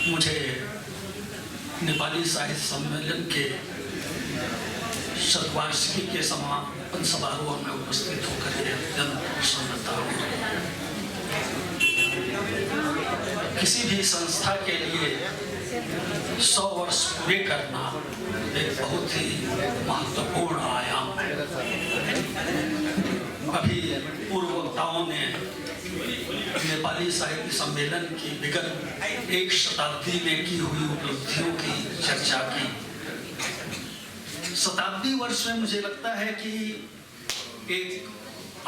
मुझे नेपाली साहित्य सम्मेलन के शतवार्षिकी के समापन समारोह में उपस्थित होकर के अत्यंत प्रसन्नता हो। किसी भी संस्था के लिए 100 वर्ष पूरे करना एक बहुत ही महत्वपूर्ण आयाम है। अभी पूर्व वक्ताओं ने नेपाली साहित्य सम्मेलन की विगत एक शताब्दी में की हुई उपलब्धियों की चर्चा की। शताब्दी वर्ष में मुझे लगता है कि एक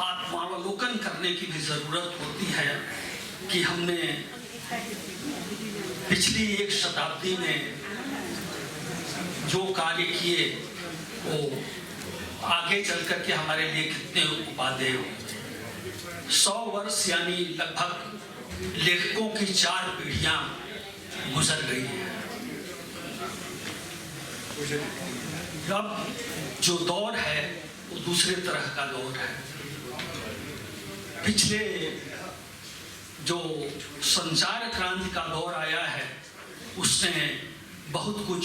आत्मावलोकन करने की भी जरूरत होती है कि हमने पिछली एक शताब्दी में जो कार्य किए वो आगे चल करके हमारे लिए कितने उपादेय हो। 100 वर्ष यानी लगभग लेखकों की 4 पीढ़ियां गुजर गई हैं। अब जो दौर है वो दूसरे तरह का दौर है। पिछले जो संचार क्रांति का दौर आया है उसने बहुत कुछ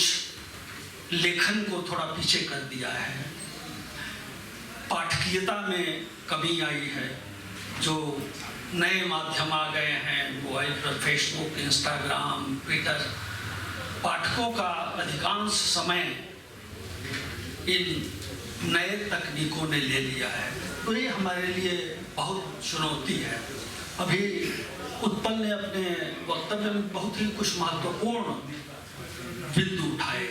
लेखन को थोड़ा पीछे कर दिया है। पाठकीयता में कमी आई है। जो नए माध्यम आ गए हैं, मोबाइल पर फेसबुक, इंस्टाग्राम, ट्विटर, पाठकों का अधिकांश समय इन नए तकनीकों ने ले लिया है। तो ये हमारे लिए बहुत चुनौती है। अभी उत्पल ने अपने वक्तव्य में बहुत ही कुछ महत्वपूर्ण बिंदु उठाए।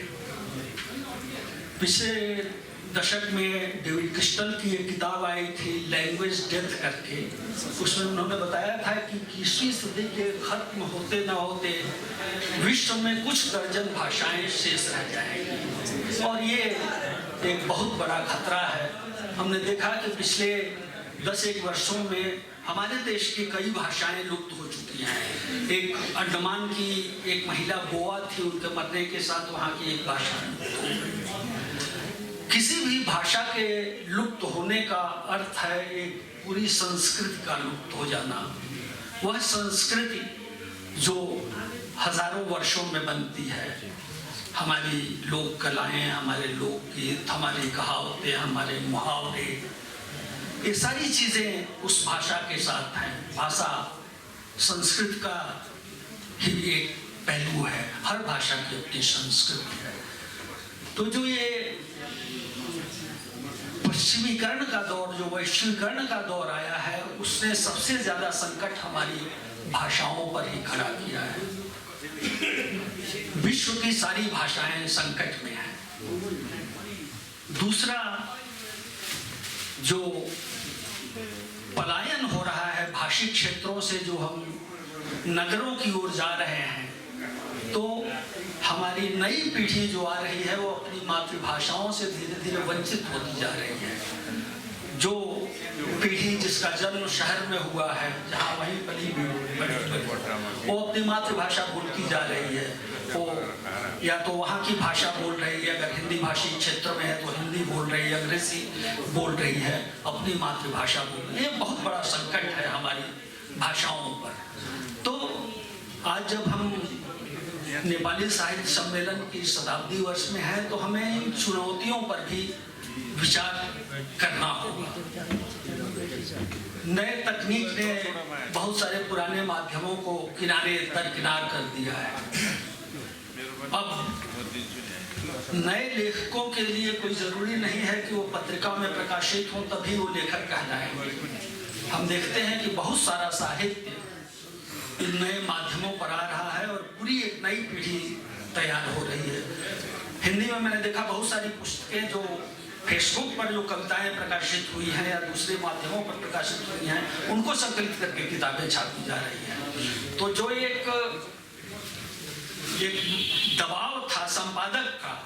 पिछले दशक में डेविड क्रिस्टल की एक किताब आई थी लैंग्वेज डेथ करके। उसमें उन्होंने बताया था कि 21वीं सदी के खत्म होते न होते विश्व में कुछ दर्जन भाषाएं शेष रह जाएंगी और ये एक बहुत बड़ा खतरा है। हमने देखा कि पिछले 10-1 वर्षों में हमारे देश की कई भाषाएं लुप्त हो चुकी हैं। एक अंडमान की एक महिला गोवा थी, उनके मरने के साथ वहाँ की एक भाषा लुप्त हो गई। किसी भी भाषा के लुप्त होने का अर्थ है एक पूरी संस्कृति का लुप्त हो जाना। वह संस्कृति जो हजारों वर्षों में बनती है, हमारी लोक कलाएं, हमारे लोकगीत, हमारी कहावतें, हमारे मुहावरे, ये सारी चीजें उस भाषा के साथ हैं। भाषा संस्कृति का ही एक पहलू है। हर भाषा की अपनी संस्कृति है। तो जो ये पश्चिमीकरण का दौर, जो वैश्वीकरण का दौर आया है, उसने सबसे ज्यादा संकट हमारी भाषाओं पर ही खड़ा किया है। विश्व की सारी भाषाएं संकट में हैं। दूसरा, जो पलायन हो रहा है भाषिक क्षेत्रों से, जो हम नगरों की ओर जा रहे हैं, तो हमारी नई पीढ़ी जो आ रही है वो अपनी मातृभाषाओं से धीरे धीरे वंचित होती जा रही है। जो पीढ़ी जिसका जन्म शहर में हुआ है, जहाँ वहीं पली बड़ी, वो अपनी मातृभाषा भूलती जा रही है। वो या तो वहाँ की भाषा बोल रही है, अगर हिंदी भाषी क्षेत्र में है तो हिंदी बोल रही है, अंग्रेजी बोल रही है, अपनी मातृभाषा बोल रही है। ये बहुत बड़ा संकट है हमारी भाषाओं पर। तो आज जब हम नेपाली साहित्य सम्मेलन की शताब्दी वर्ष में है तो हमें इन चुनौतियों पर भी विचार करना होगा। नए तकनीक ने बहुत सारे पुराने माध्यमों को किनारे दरकिनार कर दिया है। अब नए लेखकों के लिए कोई जरूरी नहीं है कि वो पत्रिका में प्रकाशित हो तभी वो लेखक कहलाएंगे। हम देखते हैं कि बहुत सारा साहित्य इन नए माध्यमों पर आ रहा है और पूरी एक नई पीढ़ी तैयार हो रही है। हिंदी में मैंने देखा बहुत सारी पुस्तकें जो फेसबुक पर जो कविताएं प्रकाशित हुई हैं या दूसरे माध्यमों पर प्रकाशित हुई हैं, उनको संकलित करके किताबें छापी जा रही हैं। तो जो एक दबाव था संपादक का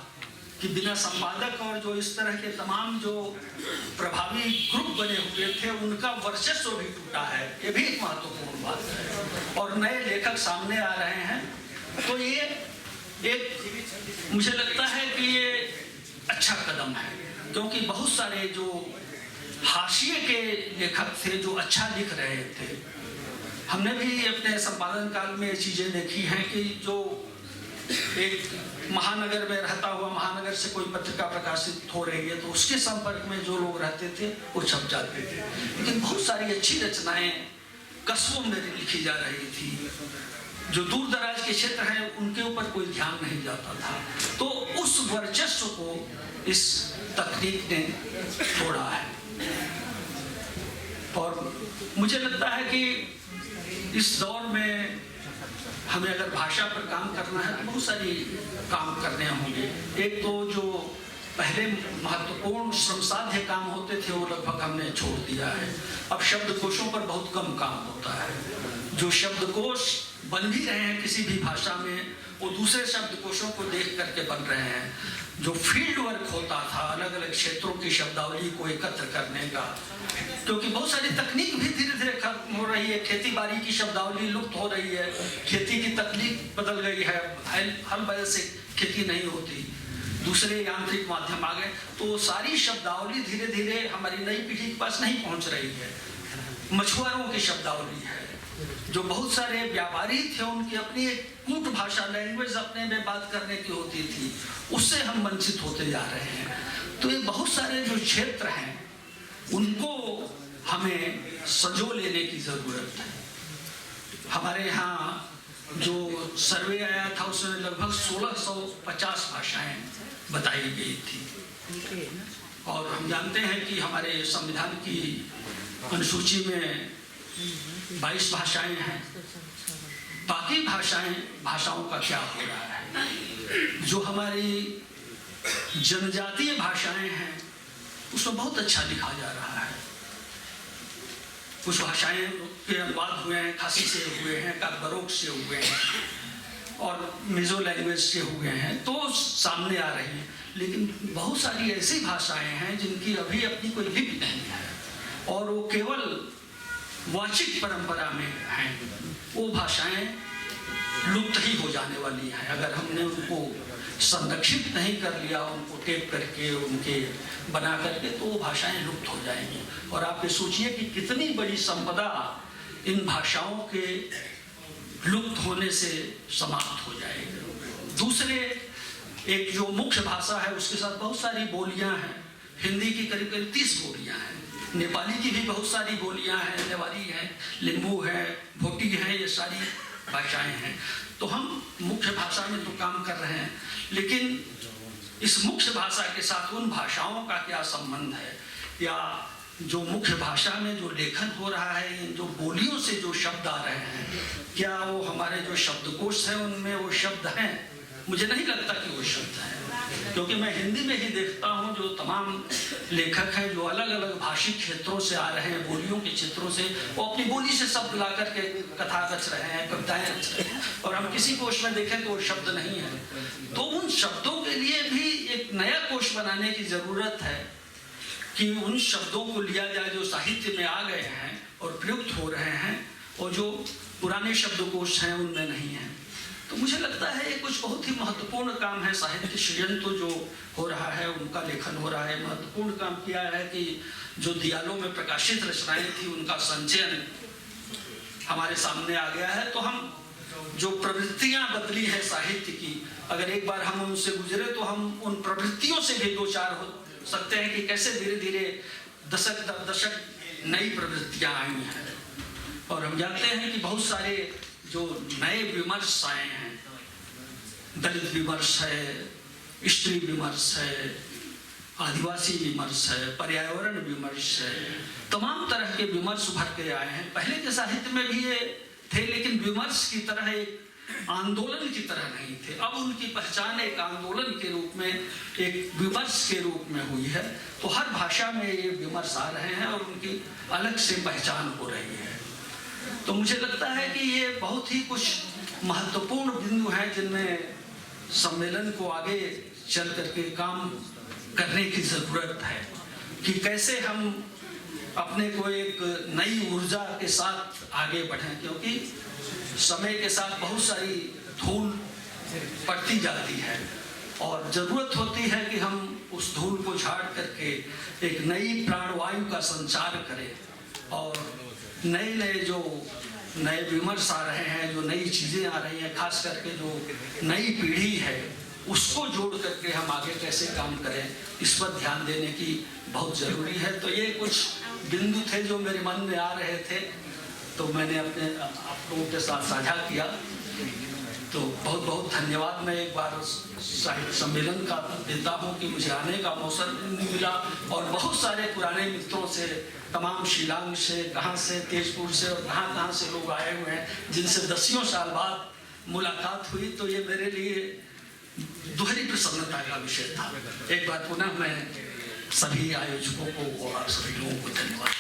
कि बिना संपादक और जो इस तरह के तमाम जो प्रभावी ग्रुप बने हुए थे, उनका वर्चस्व भी टूटा है। ये भी एक महत्वपूर्ण बात है। और नए लेखक सामने आ रहे हैं, तो ये एक मुझे लगता है कि ये अच्छा कदम है, क्योंकि बहुत सारे जो हाशिए के लेखक थे जो अच्छा लिख रहे थे, हमने भी अपने संपादन काल में ये चीज़ें देखी हैं कि जो एक महानगर में रहता हुआ, महानगर से कोई पत्रिका प्रकाशित हो रही है तो उसके संपर्क में जो लोग रहते थे वो छप जाते थे, लेकिन बहुत सारी अच्छी रचनाएं कस्बों में लिखी जा रही थी। जो दूर दराज के क्षेत्र हैं उनके ऊपर कोई ध्यान नहीं जाता था। तो उस वर्चस्व को इस तकनीक ने तोड़ा है। और मुझे लगता है कि इस दौर में हमें अगर भाषा पर काम करना है तो बहुत सारी काम करने होंगे। एक तो जो पहले महत्वपूर्ण श्रमसाध्य काम होते थे वो लगभग हमने छोड़ दिया है। अब शब्दकोशों पर बहुत कम काम होता है। जो शब्दकोश बन भी रहे हैं किसी भी भाषा में वो दूसरे शब्दकोशों को देख करके बन रहे हैं। जो फील्ड वर्क होता था अलग अलग क्षेत्रों की शब्दावली को एकत्र करने का, क्योंकि बहुत सारी तकनीक भी धीरे धीरे खत्म हो रही है। खेती बाड़ी की शब्दावली लुप्त हो रही है, खेती की तकनीक बदल गई है, हल बैल से खेती नहीं होती, दूसरे यांत्रिक माध्यम आ गए, तो सारी शब्दावली धीरे धीरे हमारी नई पीढ़ी के पास नहीं पहुंच रही है। मछुआरों की शब्दावली है, जो बहुत सारे व्यापारी थे उनकी अपनी एक कूट भाषा लैंग्वेज अपने में बात करने की होती थी, उससे हम वंचित होते जा रहे हैं। तो ये बहुत सारे जो क्षेत्र हैं उनको हमें संजो लेने की जरूरत है। हमारे यहाँ जो सर्वे आया था उसमें लगभग 1650 भाषाएं बताई गई थी, और हम जानते हैं कि हमारे संविधान की अनुसूची में 22 भाषाएं हैं। बाकी भाषाओं का क्या हो रहा है? जो हमारी जनजातीय भाषाएं हैं उसमें बहुत अच्छा लिखा जा रहा है। कुछ भाषाएं के अनुवाद हुए हैं, खासी से हुए हैं, काकबरोक से हुए हैं और मिजो लैंग्वेज से हुए हैं, तो सामने आ रही हैं। लेकिन बहुत सारी ऐसी भाषाएं हैं जिनकी अभी अपनी कोई लिपि नहीं है और वो केवल वाचिक परंपरा में हैं। वो भाषाएं लुप्त ही हो जाने वाली हैं अगर हमने उनको संरक्षित नहीं कर लिया, उनको टेप करके उनके बना करके, तो वो भाषाएं लुप्त हो जाएंगी। और आप ये सोचिए कि कितनी बड़ी संपदा इन भाषाओं के लुप्त होने से समाप्त हो जाएगी। दूसरे एक जो मुख्य भाषा है उसके साथ बहुत सारी बोलियां हैं। हिंदी की करीब करीब 30 बोलियां हैं, नेपाली की भी बहुत सारी बोलियां हैं, नेवारी है, लिम्बू है, भोटी है, ये सारी भाषाएं हैं। तो हम मुख्य भाषा में तो काम कर रहे हैं, लेकिन इस मुख्य भाषा के साथ उन भाषाओं का क्या संबंध है, या जो मुख्य भाषा में जो लेखन हो रहा है, जो बोलियों से जो शब्द आ रहे हैं, क्या वो हमारे जो शब्दकोश हैं उनमें वो शब्द हैं? मुझे नहीं लगता कि वो शब्द हैं, क्योंकि मैं हिंदी में ही देखता हूँ जो तमाम लेखक हैं जो अलग अलग भाषिक क्षेत्रों से आ रहे हैं, बोलियों के क्षेत्रों से, वो अपनी बोली से शब्द ला करके कथा रच रहे हैं, कविताएं रच रहे हैं, और हम किसी कोश में देखें तो वो शब्द नहीं है। तो उन शब्दों के लिए भी एक नया कोश बनाने की जरूरत है कि उन शब्दों को लिया जाए जो साहित्य में आ गए हैं और प्रयुक्त हो रहे हैं, और जो पुराने शब्दकोश हैं उनमें नहीं है। तो मुझे लगता है ये कुछ बहुत ही महत्वपूर्ण काम है। साहित्य सृजन तो जो हो रहा है, उनका लेखन हो रहा है, महत्वपूर्ण काम किया है कि जो दियालों में प्रकाशित रचनाएं थी उनका संचयन हमारे सामने आ गया है। तो हम जो प्रवृत्तियां बदली है साहित्य की, अगर एक बार हम उनसे गुजरे तो हम उन प्रवृत्तियों से भी दो चार हो सकते हैं कि कैसे धीरे धीरे दशक दर दशक नई प्रवृत्तियां आई हैं। और हम जानते हैं कि बहुत सारे जो नए विमर्श आए हैं, दलित विमर्श है, स्त्री विमर्श है, आदिवासी विमर्श है, पर्यावरण विमर्श है, तमाम तरह के विमर्श उभर के आए हैं। पहले के साहित्य में भी ये थे, लेकिन विमर्श की तरह एक आंदोलन की तरह नहीं थे। अब उनकी पहचान एक आंदोलन के रूप में, एक विमर्श के रूप में हुई है। तो हर भाषा में ये विमर्श आ रहे हैं और उनकी अलग से पहचान हो रही है। तो मुझे लगता है कि ये बहुत ही कुछ महत्वपूर्ण बिंदु हैं जिनमें सम्मेलन को आगे चल करके काम करने की जरूरत है कि कैसे हम अपने को एक नई ऊर्जा के साथ आगे बढ़ें, क्योंकि समय के साथ बहुत सारी धूल पड़ती जाती है और जरूरत होती है कि हम उस धूल को झाड़ करके एक नई प्राणवायु का संचार करें और नए नए जो नए विमर्श आ रहे हैं, जो नई चीज़ें आ रही हैं, खास करके जो नई पीढ़ी है उसको जोड़ करके हम आगे कैसे काम करें, इस पर ध्यान देने की बहुत ज़रूरी है। तो ये कुछ बिंदु थे जो मेरे मन में आ रहे थे, तो मैंने अपने आप लोगों के साथ साझा किया। तो बहुत बहुत धन्यवाद। मैं एक बार साहित्य सम्मेलन का देता हूँ कि मुझे आने का मौका मिला, और बहुत सारे पुराने मित्रों से, तमाम शिलांग से, कहाँ से, तेजपुर से और कहाँ से लोग आए हुए हैं, जिनसे दसियों साल बाद मुलाकात हुई। तो ये मेरे लिए दोहरी प्रसन्नता का विषय था। एक बार पुनः मैं सभी आयोजकों को और सभी लोगों को धन्यवाद।